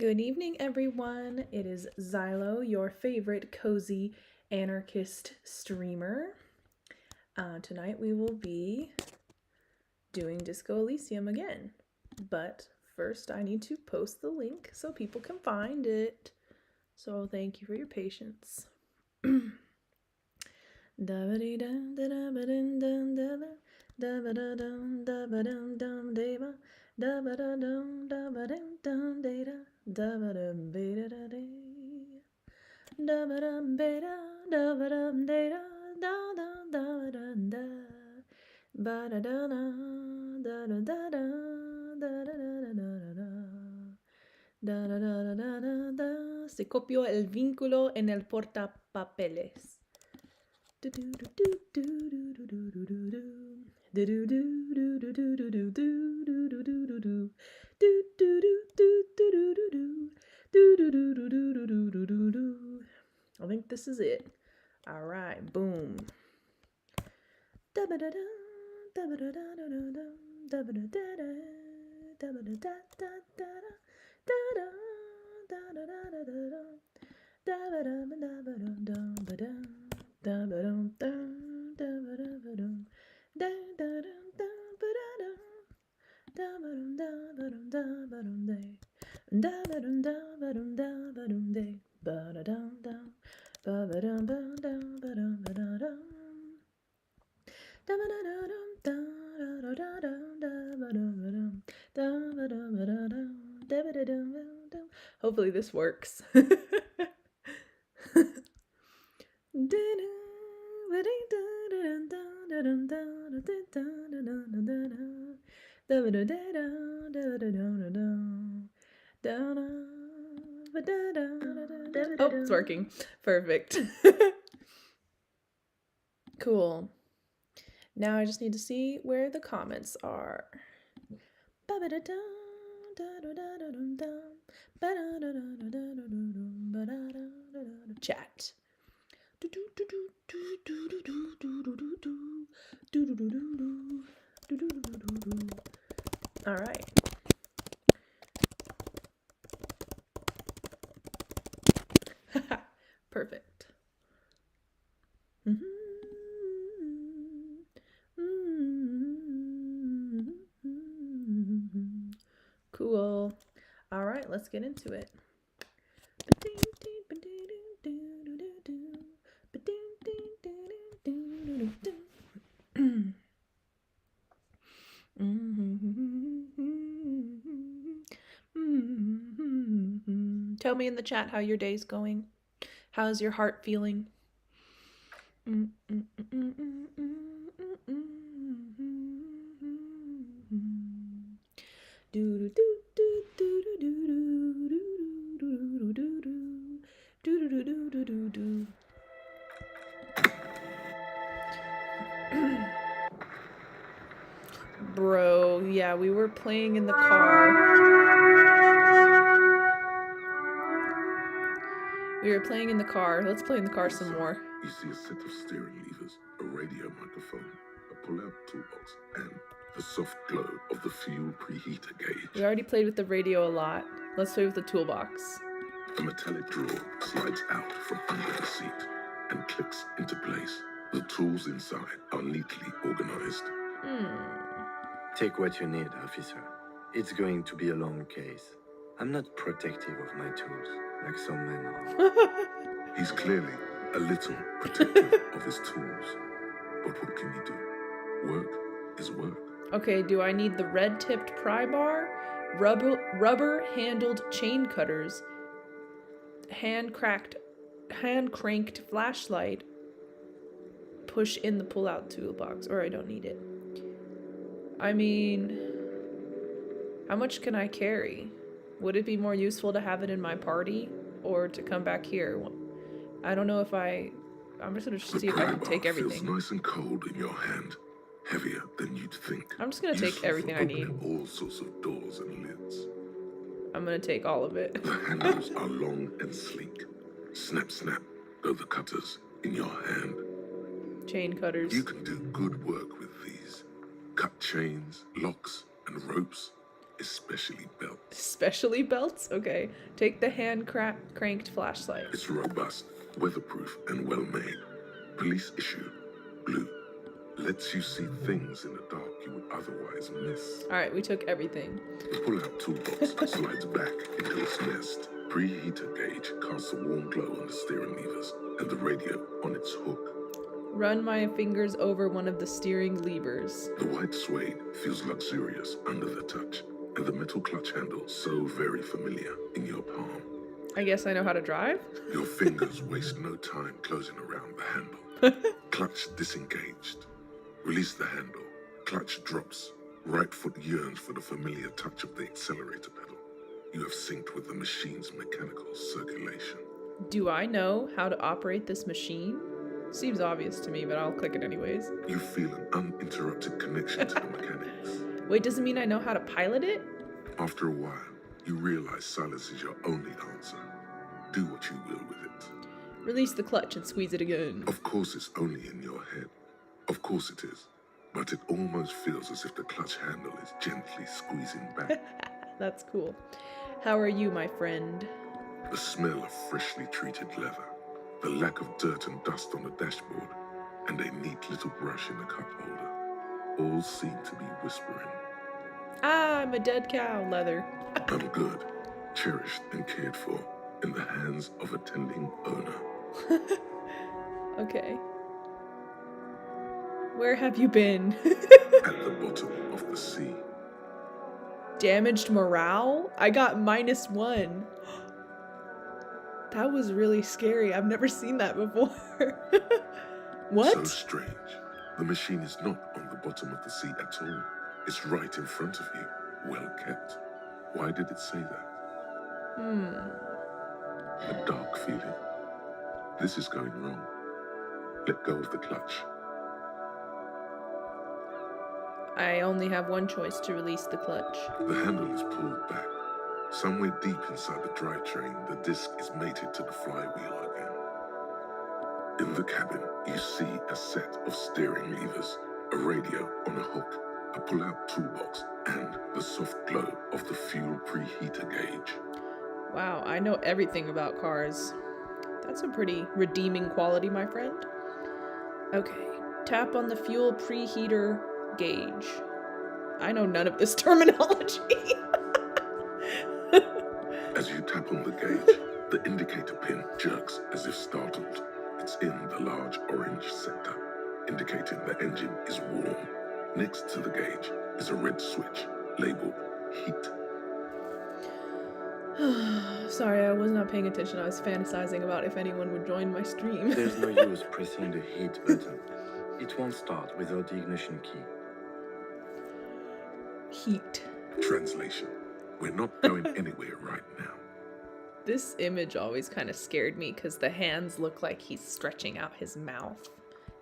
Good evening, everyone. It is Xylo, your favorite cozy anarchist streamer. Tonight we will be doing Disco Elysium again. But first I need to post the link so people can find it. So thank you for your patience. Se copió el vínculo en el portapapeles. I think this is it. All right, boom. Hopefully this works. Oh, it's working. Perfect. Cool. Now I just need to see where the comments are. Chat. All right. Perfect. Cool. All right, let's get into it. Tell me in the chat how your day's going. How's your heart feeling? Bro, yeah, we were playing in the car. Let's play in the car some more. You see a set of steering levers, a radio microphone, a pull-out toolbox, and the soft glow of the fuel preheater gauge. We already played with the radio a lot. Let's play with the toolbox. A metallic drawer slides out from under the seat and clicks into place. The tools inside are neatly organized. Take what you need, officer. It's going to be a long case. I'm not protective of my tools, like some men are. He's clearly a little protective of his tools. But what can you do? Work is work. Okay, do I need the red-tipped pry bar, rubber-handled chain cutters, hand-cranked flashlight, push in the pull-out toolbox, or I don't need it? I mean, how much can I carry? Would it be more useful to have it in my party or to come back here? I don't know if I'm just gonna see if I can take everything. Feels nice and cold in your hand, heavier than you'd think. I'm just gonna take everything I need. All sorts of doors and lids. I'm gonna take all of it. The handles are long and sleek. Snap, snap, go the cutters in your hand. Chain cutters. You can do good work with these. Cut chains, locks, and ropes especially belts. Especially belts? Okay. Take the hand-cranked flashlight. It's robust, weatherproof, and well-made. Police issue, blue. Lets you see things in the dark you would otherwise miss. Alright, we took everything. The pull-out toolbox slides back into its nest. Preheater gauge casts a warm glow on the steering levers and the radio on its hook. Run my fingers over one of the steering levers. The white suede feels luxurious under the touch, and the metal clutch handle so very familiar in your palm. I guess I know how to drive? Your fingers waste no time closing around the handle. Clutch disengaged. Release the handle. Clutch drops. Right foot yearns for the familiar touch of the accelerator pedal. You have synced with the machine's mechanical circulation. Do I know how to operate this machine? Seems obvious to me, but I'll click it anyways. You feel an uninterrupted connection to the mechanics. Wait, does it mean I know how to pilot it? After a while, you realize silence is your only answer. Do what you will with it. Release the clutch and squeeze it again. Of course it's only in your head. Of course it is. But it almost feels as if the clutch handle is gently squeezing back. That's cool. How are you, my friend? The smell of freshly treated leather, the lack of dirt and dust on the dashboard, and a neat little brush in the cup holder, all seem to be whispering. Ah, I'm a dead cow, leather. I'm good, cherished and cared for, in the hands of a tending owner. Okay. Where have you been? At the bottom of the sea. Damaged morale? I got -1. That was really scary. I've never seen that before. What? So strange. The machine is not on the bottom of the sea at all. It's right in front of you, well kept. Why did it say that? A dark feeling. This is going wrong. Let go of the clutch. I only have one choice to release the clutch. The handle is pulled back. Somewhere deep inside the drivetrain, the disc is mated to the flywheel again. In the cabin, you see a set of steering levers, a radio on a hook, a pull-out toolbox, and the soft glow of the fuel preheater gauge. Wow, I know everything about cars. That's a pretty redeeming quality, my friend. Okay, tap on the fuel preheater gauge. I know none of this terminology. As you tap on the gauge, the indicator pin jerks as if startled. It's in the large orange sector, indicating the engine is warm. Next to the gauge is a red switch labeled heat. Sorry, I was not paying attention. I was fantasizing about if anyone would join my stream. There's no use pressing the heat button. It won't start without the ignition key. Heat. Translation: we're not going anywhere right now. This image always kind of scared me because the hands look like he's stretching out his mouth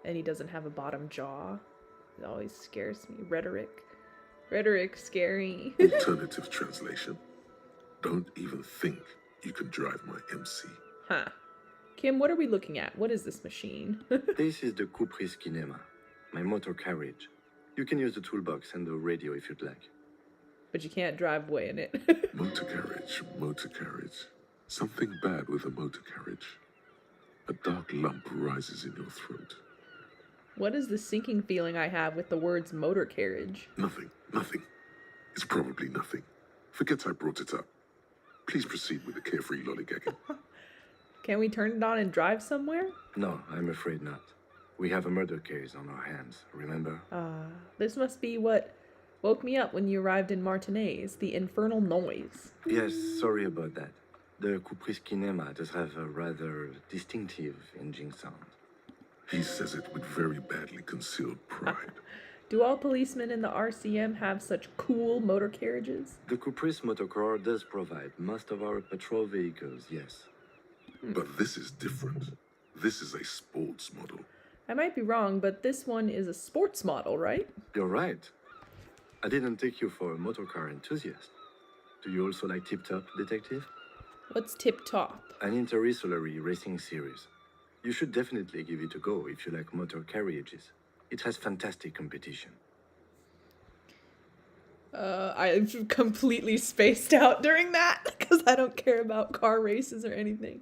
and he doesn't have a bottom jaw. It always scares me. Rhetoric. Rhetoric, scary. Alternative translation: don't even think you can drive my MC. Huh. Kim, what are we looking at? What is this machine? This is the Caprice Kinema, my motor carriage. You can use the toolbox and the radio if you'd like. But you can't drive away in it. Motor carriage, motor carriage. Something bad with a motor carriage. A dark lump rises in your throat. What is the sinking feeling I have with the words motor carriage? Nothing, nothing. It's probably nothing. Forget I brought it up. Please proceed with the carefree lollygagging. Can we turn it on and drive somewhere? No, I'm afraid not. We have a murder case on our hands, remember? This must be what woke me up when you arrived in Martinez, the infernal noise. Yes, sorry about that. The Caprice Kinema does have a rather distinctive engine sound. He says it with very badly concealed pride. Do all policemen in the RCM have such cool motor carriages? The Caprice motorcar does provide most of our patrol vehicles, yes. But this is different. This is a sports model. I might be wrong, but this one is a sports model, right? You're right. I didn't take you for a motorcar enthusiast. Do you also like Tip Top, Detective? What's Tip Top? An interrissolory racing series. You should definitely give it a go if you like motor carriages. It has fantastic competition. I've completely spaced out during that because I don't care about car races or anything.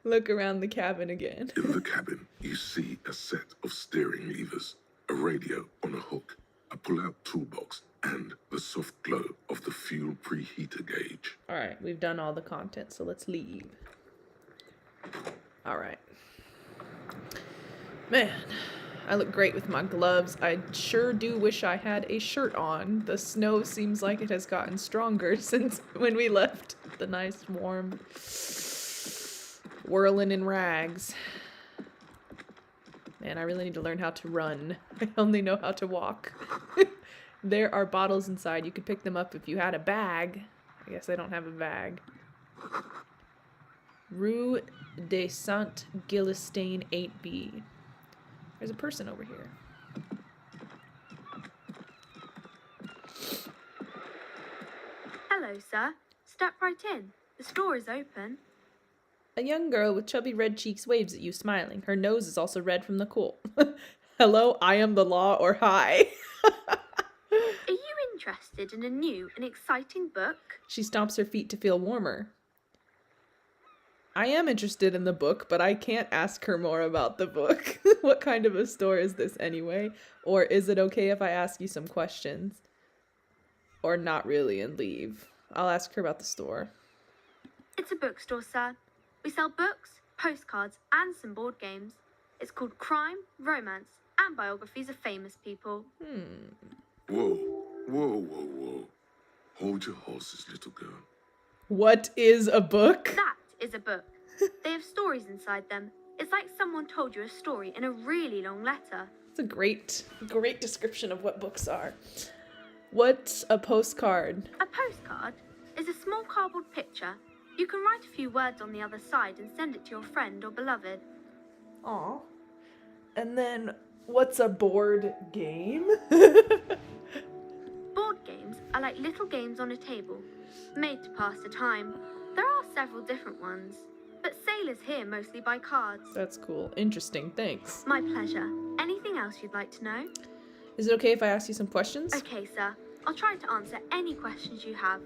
Look around the cabin again. In the cabin, you see a set of steering levers, a radio on a hook, a pull-out toolbox, and the soft glow of the fuel preheater gauge. All right, we've done all the content, so let's leave. All right. Man, I look great with my gloves. I sure do wish I had a shirt on. The snow seems like it has gotten stronger since when we left the nice warm whirling in rags. Man, I really need to learn how to run. I only know how to walk. There are bottles inside. You could pick them up if you had a bag. I guess I don't have a bag. Rue de Saint Gilestain 8B. There's a person over here. Hello, sir. Step right in. The store is open. A young girl with chubby red cheeks waves at you, smiling. Her nose is also red from the cold. Hello, I am the law, or hi. Are you interested in a new and exciting book? She stomps her feet to feel warmer. I am interested in the book, but I can't ask her more about the book. What kind of a store is this anyway? Or is it okay if I ask you some questions? Or not really and leave? I'll ask her about the store. It's a bookstore, sir. We sell books, postcards, and some board games. It's called Crime, Romance, and Biographies of Famous People. Whoa, whoa, whoa, whoa. Hold your horses, little girl. What is a book? That is a book. They have stories inside them. It's like someone told you a story in a really long letter. It's a great description of what books are. What's a postcard? A postcard is a small cardboard picture. You can write a few words on the other side and send it to your friend or beloved. Aw. And then, what's a board game? Board games are like little games on a table, made to pass the time. There are several different ones, but sailors here mostly buy cards. That's cool. Interesting, thanks. My pleasure. Anything else you'd like to know? Is it okay if I ask you some questions? Okay, sir. I'll try to answer any questions you have.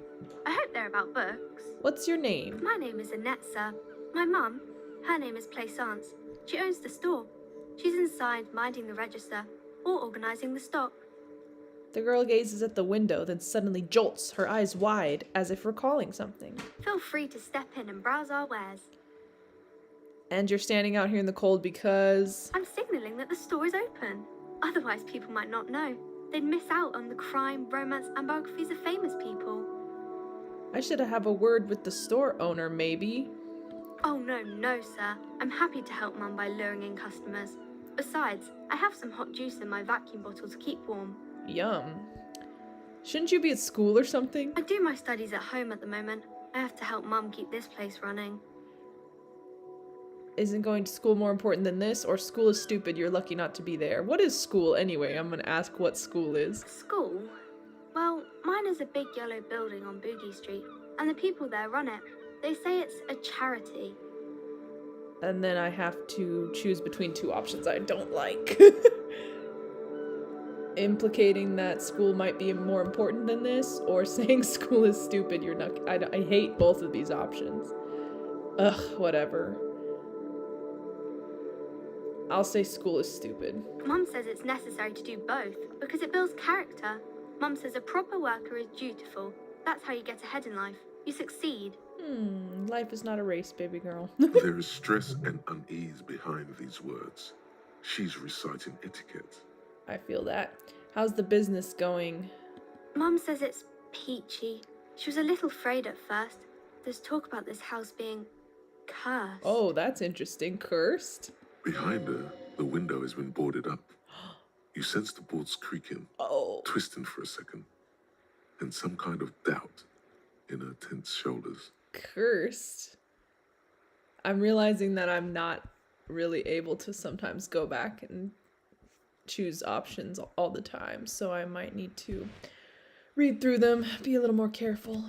I hope they're about books. What's your name? My name is Annette, sir. My mum, her name is Plaisance. She owns the store. She's inside minding the register or organising the stock. The girl gazes at the window, then suddenly jolts, her eyes wide, as if recalling something. Feel free to step in and browse our wares. And you're standing out here in the cold because... I'm signalling that the store is open. Otherwise, people might not know. They'd miss out on the crime, romance, and biographies of famous people. I should have a word with the store owner, maybe. Oh, no, sir. I'm happy to help Mum by luring in customers. Besides, I have some hot juice in my vacuum bottle to keep warm. Yum. Shouldn't you be at school or something? I do my studies at home at the moment. I have to help Mum keep this place running. Isn't going to school more important than this? Or school is stupid, you're lucky not to be there? What is school anyway? I'm gonna ask what school is. School? Well, mine is a big yellow building on Boogie Street, and the people there run it. They say it's a charity. And then I have to choose between two options I don't like. Implicating that school might be more important than this, or saying school is stupid, you're not... I hate both of these options. Ugh, whatever. I'll say school is stupid. Mum says it's necessary to do both, because it builds character. Mum says a proper worker is dutiful. That's how you get ahead in life. You succeed. Life is not a race, baby girl. There is stress and unease behind these words. She's reciting etiquette. I feel that. How's the business going? Mum says it's peachy. She was a little afraid at first. There's talk about this house being cursed. Oh, that's interesting. Cursed? Behind her, the window has been boarded up. You sense the boards creaking, twisting for a second, and some kind of doubt in her tense shoulders. Cursed? I'm realizing that I'm not really able to sometimes go back and choose options all the time, so I might need to read through them, be a little more careful.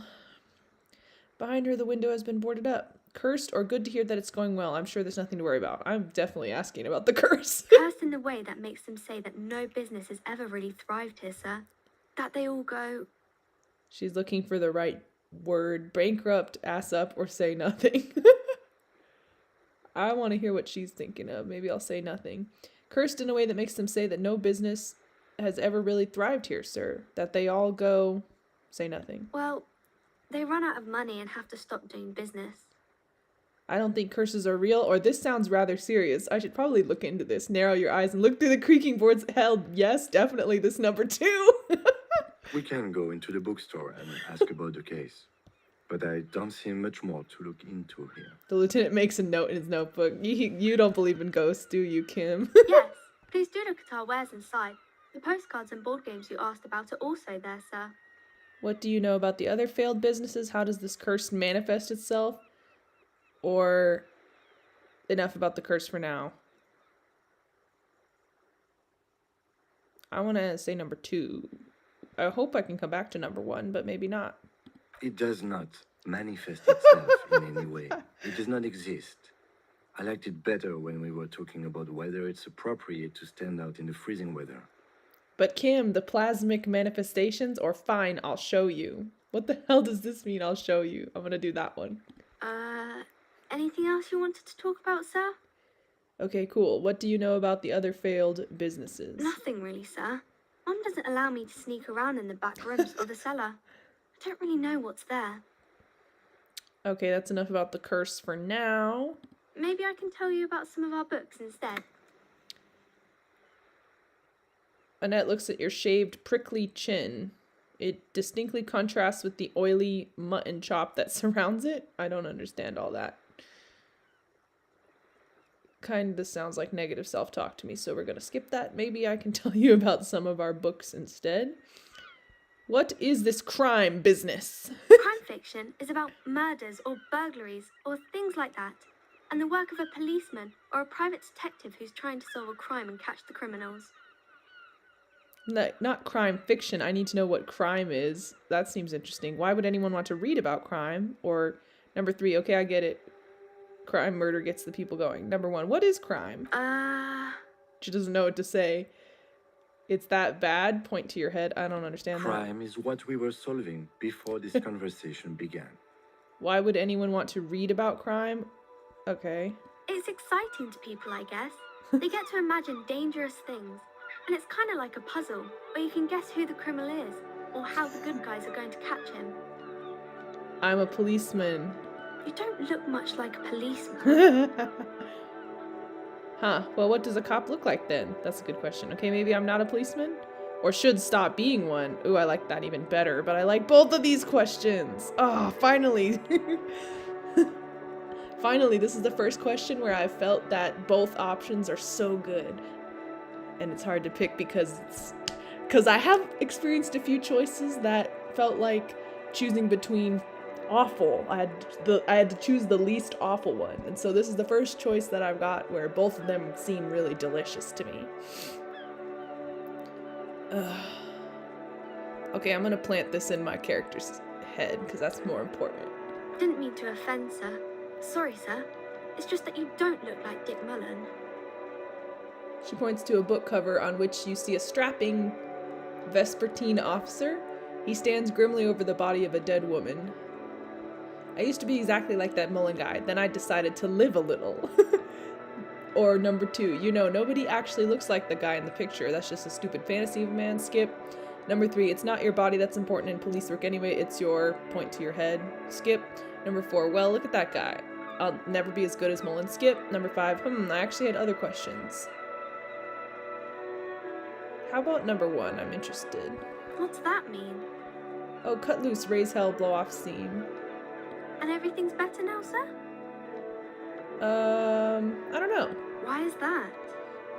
Behind her, the window has been boarded up. Cursed or good to hear that it's going well? I'm sure there's nothing to worry about. I'm definitely asking about the curse. Cursed in the way that makes them say that no business has ever really thrived here, sir. That they all go, She's looking for the right word. Bankrupt, ass up, or say nothing. I want to hear what she's thinking of. Maybe I'll say nothing. Cursed in a way that makes them say that no business has ever really thrived here, sir. That they all go, say nothing. well, they run out of money and have to stop doing business. I don't think curses are real, or this sounds rather serious. I should probably look into this. Narrow your eyes and look through the creaking boards. Hell, yes, definitely this number 2. We can go into the bookstore and ask about the case. But I don't see much more to look into here. The lieutenant makes a note in his notebook. You don't believe in ghosts, do you, Kim? Yes, please do look at our wares inside. The postcards and board games you asked about are also there, sir. What do you know about the other failed businesses? How does this curse manifest itself? Or enough about the curse for now? I want to say number 2. I hope I can come back to number 1, but maybe not. It does not manifest itself in any way. It does not exist. I liked it better when we were talking about whether it's appropriate to stand out in the freezing weather. But Kim, the plasmic manifestations, or fine, I'll show you. What the hell does this mean, I'll show you? I'm gonna do that one. Anything else you wanted to talk about, sir? Okay, cool. What do you know about the other failed businesses? Nothing really, sir. Mum doesn't allow me to sneak around in the back rooms or the cellar. I don't really know what's there. Okay, that's enough about the curse for now. Maybe I can tell you about some of our books instead. Annette looks at your shaved, prickly chin. It distinctly contrasts with the oily mutton chop that surrounds it. I don't understand all that. Kind of sounds like negative self-talk to me, so we're going to skip that. Maybe I can tell you about some of our books instead. What is this crime business? Crime fiction is about murders or burglaries or things like that, and the work of a policeman or a private detective who's trying to solve a crime and catch the criminals. No, not crime fiction. I need to know what crime is. That seems interesting. Why would anyone want to read about crime? Or number 3, okay, I get it. Crime, murder gets the people going. Number 1, what is crime? She doesn't know what to say. It's that bad? Point to your head. I don't understand that. Crime is what we were solving before this conversation began. Why would anyone want to read about crime? Okay. It's exciting to people, I guess. They get to imagine dangerous things. And it's kind of like a puzzle, where you can guess who the criminal is, or how the good guys are going to catch him. I'm a policeman. You don't look much like a policeman. Huh, well, what does a cop look like then? That's a good question. Okay, maybe I'm not a policeman? Or should stop being one. Ooh, I like that even better, but I like both of these questions. Oh, finally. Finally, this is the first question where I felt that both options are so good. And it's hard to pick because I have experienced a few choices that felt like choosing between awful. I had to choose the least awful one. And so this is the first choice that I've got where both of them seem really delicious to me. Okay, I'm gonna plant this in my character's head because that's more important. Didn't mean to offend, sir. Sorry, sir. It's just that you don't look like Dick Mullen. She points to a book cover on which you see a strapping Vespertine officer. He stands grimly over the body of a dead woman. I used to be exactly like that Mullen guy, then I decided to live a little. Or number 2, you know, nobody actually looks like the guy in the picture. That's just a stupid fantasy of a man. Skip. Number 3, it's not your body that's important in police work anyway, it's your point to your head. Skip. Number 4, well, look at that guy. I'll never be as good as Mullen. Skip. Number 5, I actually had other questions. How about number 1? I'm interested. What's that mean? Oh, cut loose, raise hell, blow off steam. And everything's better now, sir? I don't know. Why is that?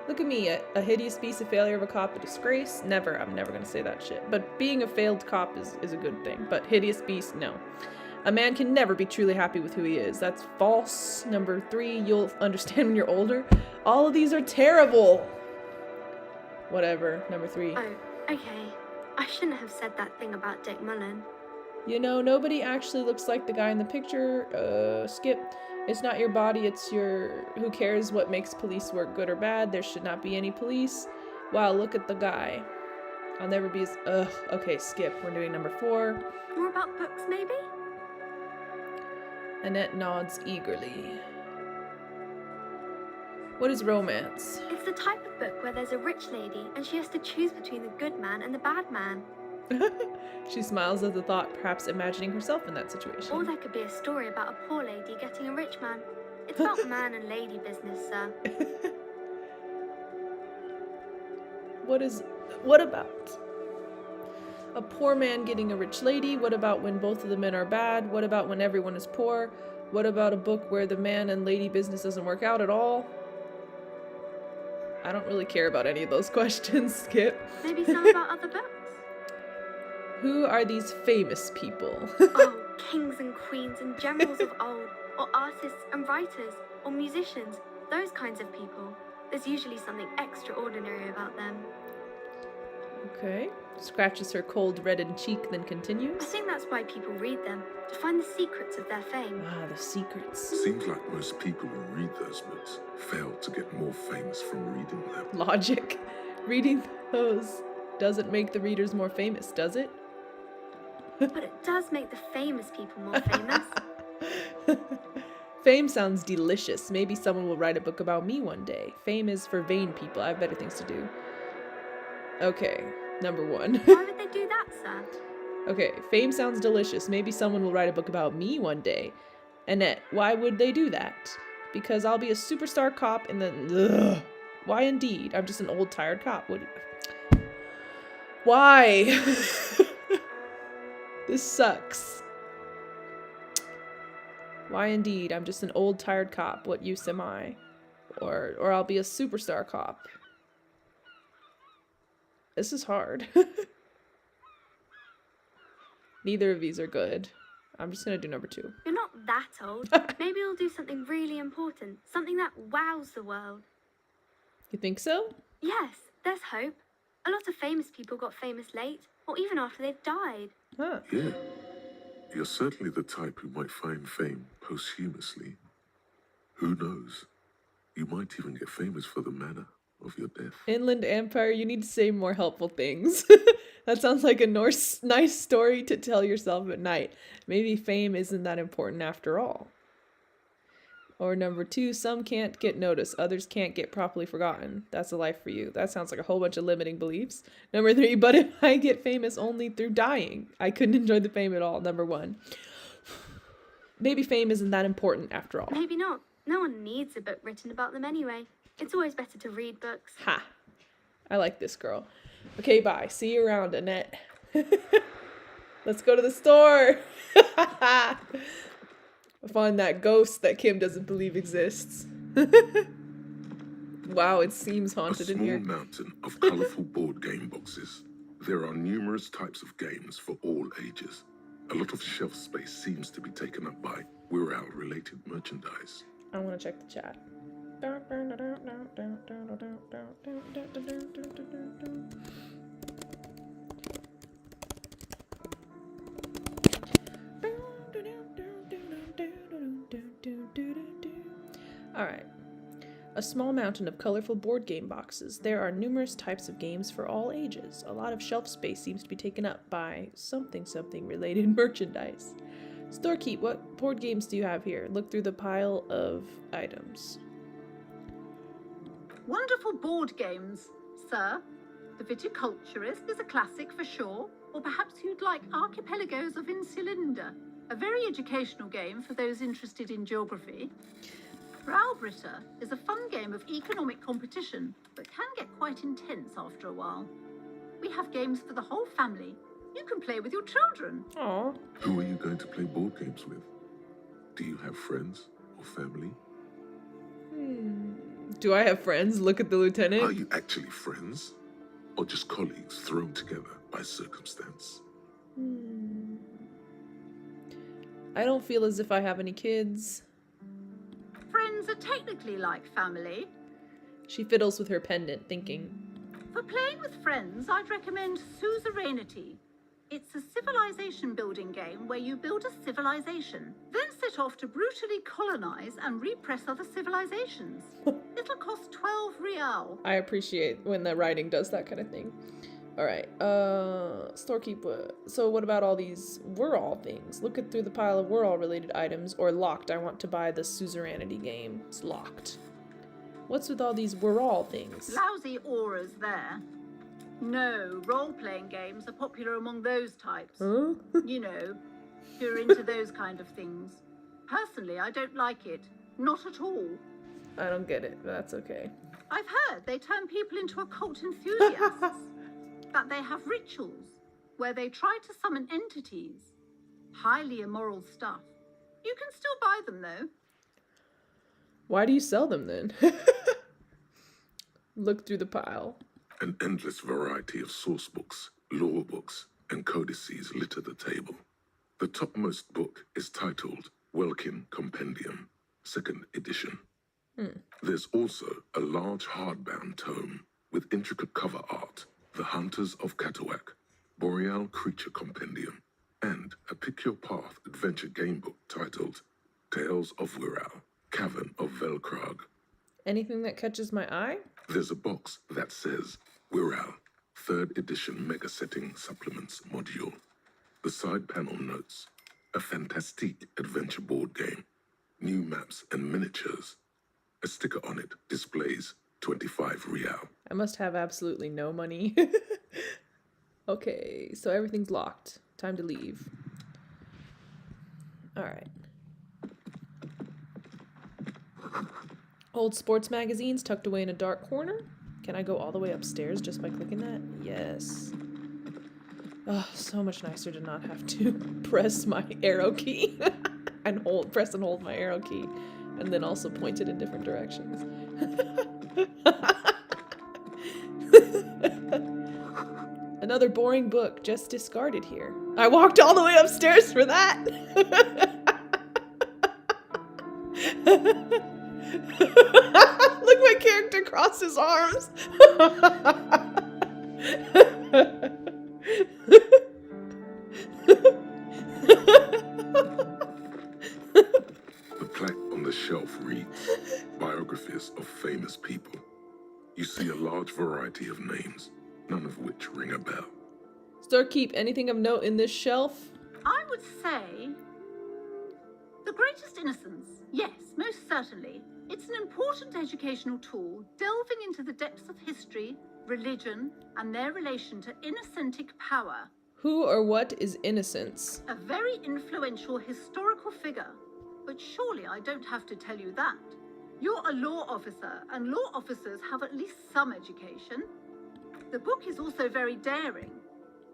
Look at me, a hideous piece of failure of a cop, a disgrace. Never, I'm never gonna say that shit. But being a failed cop is a good thing. But hideous beast, no. A man can never be truly happy with who he is. That's false. Number 3, you'll understand when you're older. All of these are terrible. Whatever. Number 3. Oh, okay. I shouldn't have said that thing about Dick Mullen. You know, nobody actually looks like the guy in the picture. Skip. It's not your body, it's your... Who cares what makes police work, good or bad? There should not be any police. Wow, look at the guy. I'll never be as... Ugh. Okay, skip. We're doing number 4. More about books, maybe? Annette nods eagerly. What is romance? It's the type of book where there's a rich lady and she has to choose between the good man and the bad man. She smiles at the thought, perhaps imagining herself in that situation. Or there could be a story about a poor lady getting a rich man. It's about man and lady business, sir. What about a poor man getting a rich lady? What about when both of the men are bad? What about when everyone is poor? What about a book where the man and lady business doesn't work out at all? I don't really care about any of those questions, Skip. Maybe some about other books? Who are these famous people? Oh, kings and queens and generals of old, or artists and writers, or musicians, those kinds of people. There's usually something extraordinary about them. Okay. Scratches her cold reddened cheek, then continues. I think that's why people read them, to find the secrets of their fame. Ah, the secrets. Seems like most people who read those books fail to get more famous from reading them. Logic. Reading those doesn't make the readers more famous, does it? But it does make the famous people more famous. Fame sounds delicious. Maybe someone will write a book about me one day. Fame is for vain people. I have better things to do. Okay, number 1. Why would they do that, sir? Okay, fame sounds delicious. Maybe someone will write a book about me one day. Annette, why would they do that? Because I'll be a superstar cop and then... Ugh. Why indeed? I'm just an old tired cop. Why? This sucks. Why indeed? I'm just an old tired cop. What use am I? Or I'll be a superstar cop. This is hard. Neither of these are good. I'm just gonna do number 2. You're not that old. Maybe you'll do something really important. Something that wows the world. You think so? Yes, there's hope. A lot of famous people got famous late, or even after they've died. Huh. Yeah. You're certainly the type who might find fame posthumously. Who knows? You might even get famous for the manner of your death. Inland Empire, you need to say more helpful things. That sounds like a nice story to tell yourself at night. Maybe fame isn't that important after all. Or number 2, some can't get noticed, others can't get properly forgotten. That's a life for you. That sounds like a whole bunch of limiting beliefs. Number 3, but if I get famous only through dying, I couldn't enjoy the fame at all. Number 1. Maybe fame isn't that important after all. Maybe not. No one needs a book written about them anyway. It's always better to read books. Ha. I like this girl. Okay, bye. See you around, Annette. Let's go to the store. Find that ghost that Kim doesn't believe exists. Wow, it seems haunted in here. A small mountain of colourful board game boxes. There are numerous types of games for all ages. A lot of shelf space seems to be taken up by We're-Out-related merchandise. I want to check the chat. Alright. A small mountain of colorful board game boxes. There are numerous types of games for all ages. A lot of shelf space seems to be taken up by something related merchandise. Storekeep, what board games do you have here? Look through the pile of items. Wonderful board games, sir. The Viticulturist is a classic for sure, or perhaps you'd like Archipelagos of Insulinda, a very educational game for those interested in geography. Browbritter is a fun game of economic competition, but can get quite intense after a while. We have games for the whole family. You can play with your children. Aww. Who are you going to play board games with? Do you have friends or family? Do I have friends? Look at the lieutenant. Are you actually friends? Or just colleagues thrown together by circumstance? I don't feel as if I have any kids. Friends are technically like family. She fiddles with her pendant, thinking. For playing with friends, I'd recommend Suzerainty. It's a civilization building game where you build a civilization, then set off to brutally colonize and repress other civilizations. It'll cost 12 real. I appreciate when the writing does that kind of thing. Alright, storekeeper. So what about all these we're all things? Looking through the pile of we're all related items, or locked. I want to buy the suzerainty game. It's locked. What's with all these we're all things? Lousy auras there. No, role-playing games are popular among those types. Huh? You know, you're into those kind of things. Personally, I don't like it. Not at all. I don't get it, but that's okay. I've heard they turn people into occult enthusiasts. That they have rituals where they try to summon entities. Highly immoral stuff. You can still buy them, though. Why do you sell them then? Look through the pile. An endless variety of source books, law books, and codices litter the table. The topmost book is titled Welkin Compendium, 2nd edition. There's also a large hardbound tome with intricate cover art, The Hunters of Katawak, Boreal Creature Compendium, and a Pick Your Path adventure game book titled Tales of Wirral, Cavern of Velkrag. Anything that catches my eye? There's a box that says Wirral, 3rd edition mega setting supplements module. The side panel notes, a fantastique adventure board game, new maps and miniatures. A sticker on it displays 25 real. I must have absolutely no money. Okay, so everything's locked. Time to leave. Alright. Old sports magazines tucked away in a dark corner. Can I go all the way upstairs just by clicking that? Yes. Oh, so much nicer to not have to press my arrow key. And press and hold my arrow key. And then also point it in different directions. Another boring book just discarded here. I walked all the way upstairs for that. Look, my character crossed his arms. The plaque on the shelf reads, Biographies of Famous People. You see a large variety of names, none of which ring a bell. Storekeep, anything of note in this shelf? I would say The Greatest Innocence. Yes, most certainly. It's an important educational tool delving into the depths of history, religion, and their relation to innocentic power. Who or what is Innocence? A very influential historical figure. But surely I don't have to tell you that. You're a law officer, and law officers have at least some education. The book is also very daring.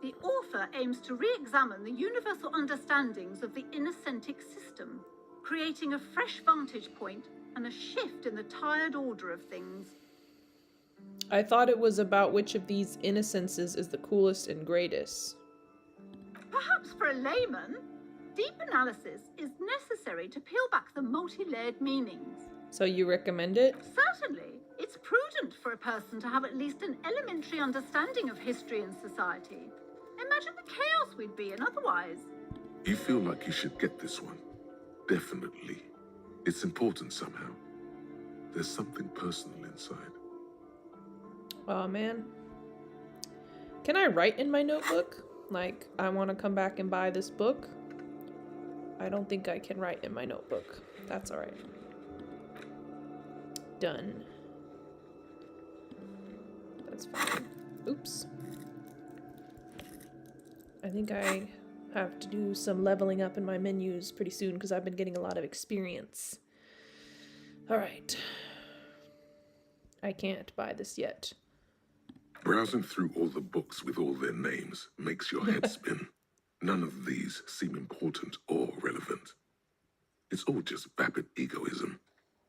The author aims to re-examine the universal understandings of the innocentic system, creating a fresh vantage point and a shift in the tired order of things. I thought it was about which of these innocences is the coolest and greatest. Perhaps for a layman, deep analysis is necessary to peel back the multi-layered meanings. So you recommend it? Certainly, it's prudent for a person to have at least an elementary understanding of history and society. Imagine the chaos we'd be in otherwise. You feel like you should get this one. Definitely. It's important somehow. There's something personal inside. Oh man. Can I write in my notebook? Like, I want to come back and buy this book? I don't think I can write in my notebook. That's alright. Done. That's fine. Oops. I think I have to do some leveling up in my menus pretty soon because I've been getting a lot of experience. Alright. I can't buy this yet. Browsing through all the books with all their names makes your head spin. None of these seem important or relevant. It's all just vapid egoism.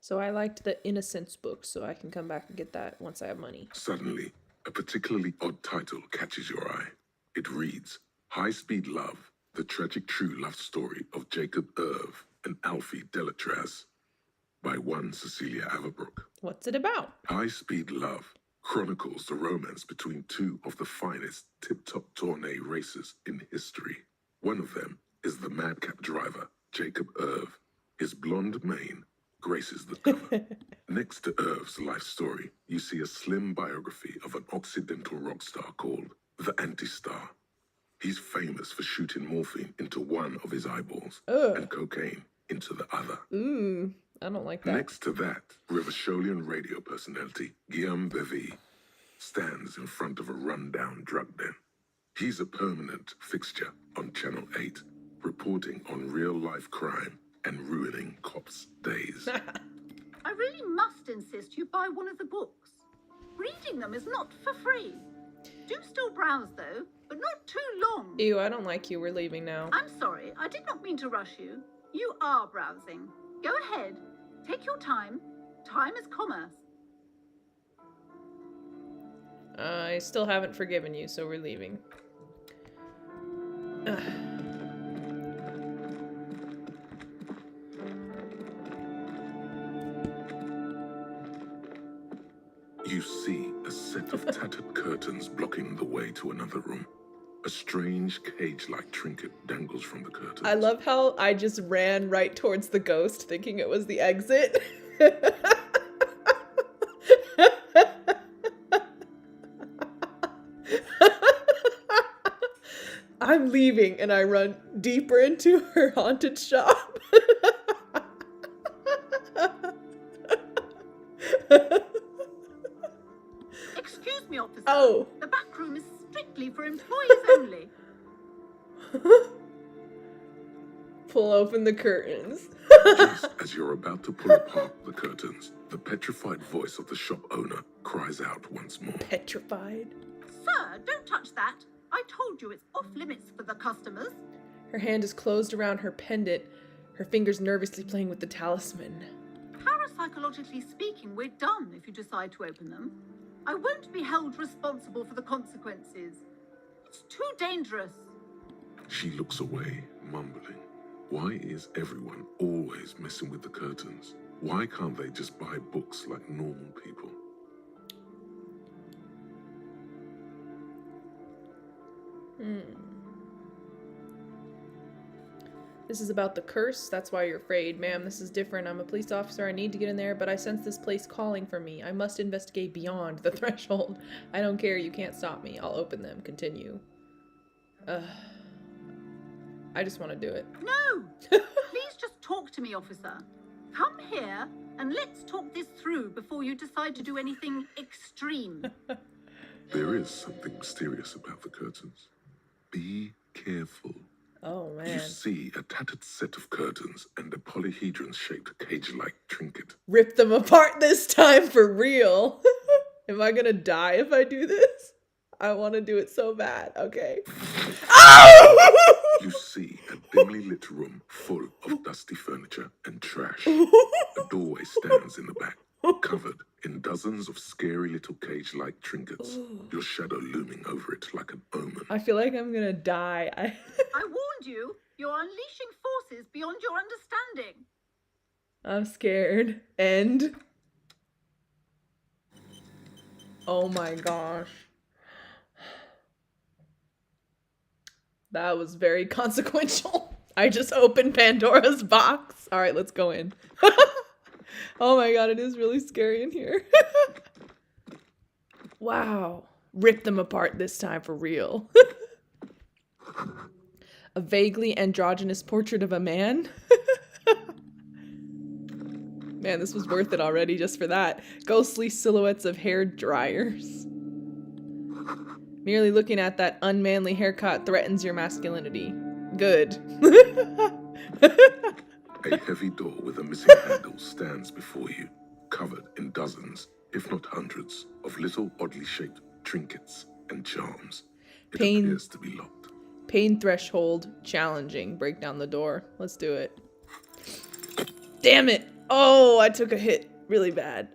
So I liked the Innocence book, so I can come back and get that once I have money. Suddenly, a particularly odd title catches your eye. It reads, High Speed Love, the tragic true love story of Jacob Irv and Alfie Delatraz, by one Cecilia Averbrook. What's it about? High Speed Love chronicles the romance between two of the finest tip-top tourney racers in history. One of them is the madcap driver, Jacob Irv. His blonde mane graces the cover. Next to Irv's life story, you see a slim biography of an Occidental rock star called the Anti-Star. He's famous for shooting morphine into one of his eyeballs and cocaine into the other. Ooh, I don't like that. Next to that, Rivasholian radio personality Guillaume Bevy stands in front of a rundown drug den. He's a permanent fixture on Channel 8, reporting on real-life crime and ruining cops' days. I really must insist you buy one of the books. Reading them is not for free. Do still browse, though, but not too long. Ew, I don't like you. We're leaving now. I'm sorry, I did not mean to rush you. You are browsing. Go ahead. Take your time. Time is commerce. I still haven't forgiven you, so we're leaving. Ugh. You see a set of tattered curtains blocking the way to another room. A strange cage-like trinket dangles from the curtains. I love how I just ran right towards the ghost thinking it was the exit. I'm leaving and I run deeper into her haunted shop. Excuse me, officer. Oh. The back room is strictly for employees only. Pull open the curtains. Just as you're about to pull apart the curtains, the petrified voice of the shop owner cries out once more. Petrified. Sir, don't touch that. I told you it's off limits for the customers. Her hand is closed around her pendant, her fingers nervously playing with the talisman. Parapsychologically speaking, we're done if you decide to open them. I won't be held responsible for the consequences. It's too dangerous. She looks away, mumbling. Why is everyone always messing with the curtains? Why can't they just buy books like normal people? This is about the curse. That's why you're afraid. Ma'am, this is different. I'm a police officer. I need to get in there, but I sense this place calling for me. I must investigate beyond the threshold. I don't care. You can't stop me. I'll open them. Continue. I just want to do it. No! Please just talk to me, officer. Come here and let's talk this through before you decide to do anything extreme. There is something mysterious about the curtains. Be careful. Oh, You man. see a tattered set of curtains and a polyhedron-shaped cage-like trinket. Rip them apart this time for real. Am I gonna die if I do this? I want to do it so bad. Okay. Oh! You see a dimly lit room full of dusty furniture and trash. A doorway stands in the back, covered in dozens of scary little cage-like trinkets, your shadow looming over it like an omen. I feel like I'm gonna die. I warned you. You're unleashing forces beyond your understanding. I'm scared. And oh my gosh. That was very consequential. I just opened Pandora's box. All right, let's go in. Oh my god, it is really scary in here. Wow. Rip them apart this time for real. A vaguely androgynous portrait of a man. Man, this was worth it already just for that. Ghostly silhouettes of hair dryers. Merely looking at that unmanly haircut threatens your masculinity. Good. A heavy door with a missing handle stands before you, covered in dozens, if not hundreds, of little oddly shaped trinkets and charms. It Pain. appears to be locked. Pain threshold challenging. Break down the door. Let's do it. Damn it. Oh, I took a hit really bad.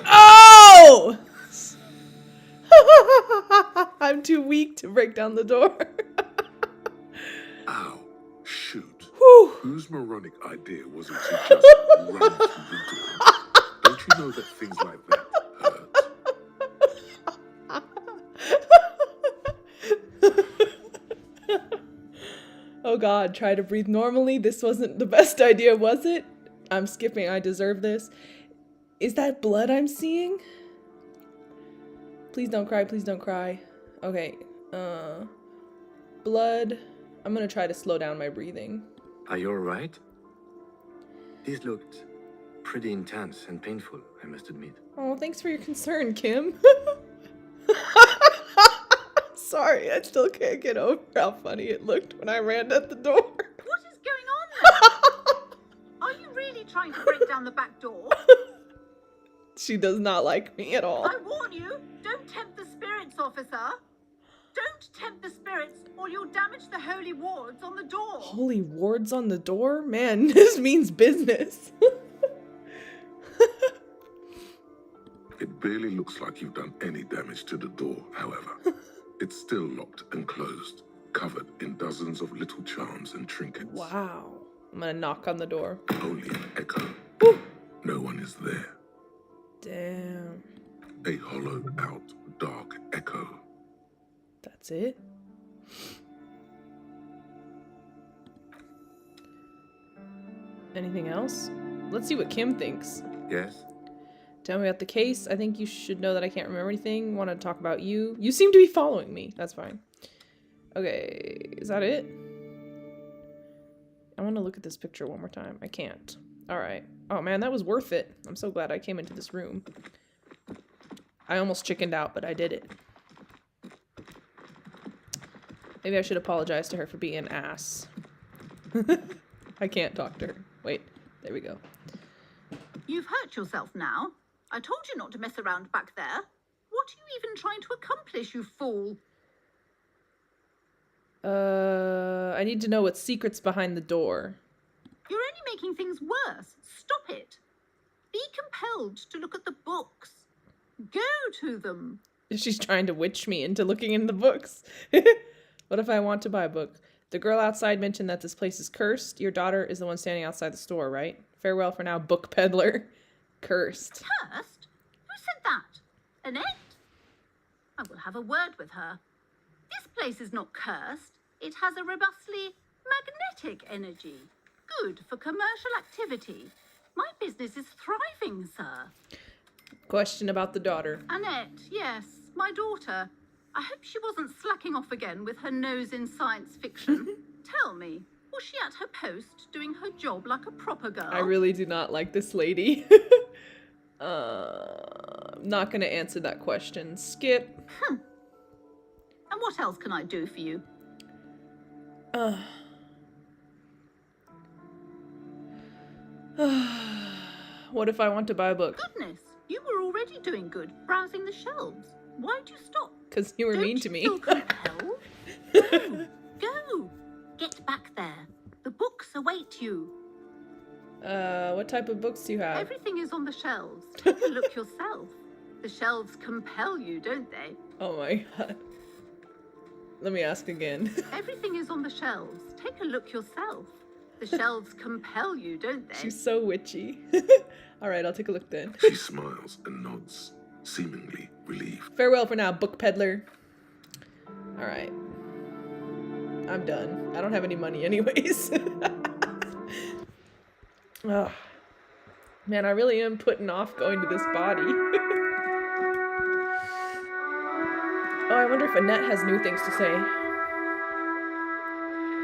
Oh! I'm too weak to break down the door. Ow. Shoot. Whew. Whose moronic idea was it to just run through the door? Don't you know that things like that hurt? God, try to breathe normally. This wasn't the best idea, was it? I'm skipping. I deserve this. Is that blood I'm seeing? Please don't cry. Please don't cry. Okay. Blood. I'm gonna try to slow down my breathing. Are you alright? These looked pretty intense and painful, I must admit. Oh, thanks for your concern, Kim. Sorry, I still can't get over how funny it looked when I ran at the door. What is going on there? Are you really trying to break down the back door? She does not like me at all. I warn you, don't tempt the spirits, officer. Don't tempt the spirits, or you'll damage the holy wards on the door. Holy wards on the door? Man, this means business. It barely looks like you've done any damage to the door, however. It's still locked and closed, covered in dozens of little charms and trinkets. Wow. I'm gonna knock on the door. Only an echo. No one is there. Damn. A hollowed out, dark echo. That's it? Anything else? Let's see what Kim thinks. Yes? Tell me about the case. I think you should know that I can't remember anything. Want to talk about you. You seem to be following me. That's fine. Okay, is that it? I want to look at this picture one more time. I can't. Alright. Oh man, that was worth it. I'm so glad I came into this room. I almost chickened out, but I did it. Maybe I should apologize to her for being an ass. I can't talk to her. Wait, there we go. You've hurt yourself now. I told you not to mess around back there. What are you even trying to accomplish, you fool? I need to know what secret's behind the door. You're only making things worse. Stop it. Be compelled to look at the books. Go to them. She's trying to witch me into looking in the books. What if I want to buy a book? The girl outside mentioned that this place is cursed. Your daughter is the one standing outside the store, right? Farewell for now, book peddler. Cursed. Cursed? Who said that? Annette? I will have a word with her. This place is not cursed. It has a robustly magnetic energy. Good for commercial activity. My business is thriving, sir. Question about the daughter. Annette, yes, my daughter. I hope she wasn't slacking off again with her nose in science fiction. Tell me, was she at her post doing her job like a proper girl? I really do not like this lady. I'm not gonna answer that question. Skip. And what else can I do for you? What if I want to buy a book? Goodness, you were already doing good, browsing the shelves. Why'd you stop? Because you were Don't mean to me. you feel compelled? Go, go. Get back there. The books await you. What type of books do you have? Everything is on the shelves. Take a look yourself. The shelves compel you, don't they? Oh my god. Let me ask again. Everything is on the shelves. Take a look yourself. The shelves compel you, don't they? She's so witchy. Alright, I'll take a look then. She smiles and nods, seemingly relieved. Farewell for now, book peddler. Alright. I'm done. I don't have any money anyways. Oh. Man, I really am putting off going to this body. Oh, I wonder if Annette has new things to say.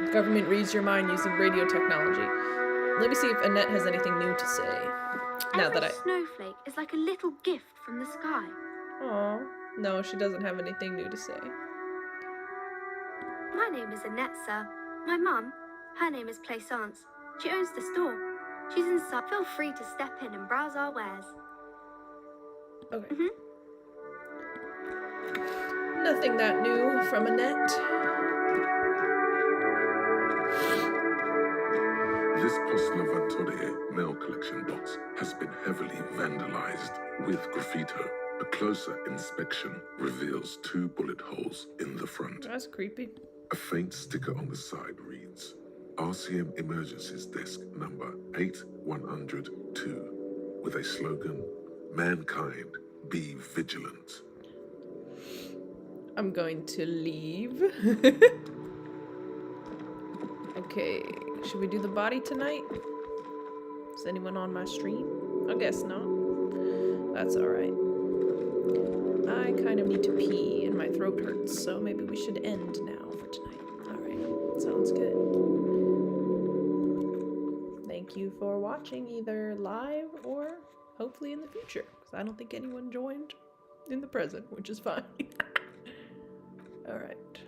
The government reads your mind using radio technology. Let me see if Annette has anything new to say. Now Every that snowflake is like a little gift from the sky. Aw. No, she doesn't have anything new to say. My name is Annette, sir. My mum, her name is Plaisance. She owns the store. She's inside. Feel free to step in and browse our wares. Okay. Nothing that new from Annette. This Post Lavatorie mail collection box has been heavily vandalized with graffito. A closer inspection reveals 2 bullet holes in the front. That's creepy. A faint sticker on the side reads, RCM Emergencies Desk number 8102, with a slogan, Mankind, be vigilant. I'm going to leave. Okay, should we do the body tonight? Is anyone on my stream? I guess not. That's alright. I kind of need to pee and my throat hurts, so maybe we should end now for tonight. Alright, sounds good. Thank you for watching either live or hopefully in the future, because I don't think anyone joined in the present, which is fine. Alright.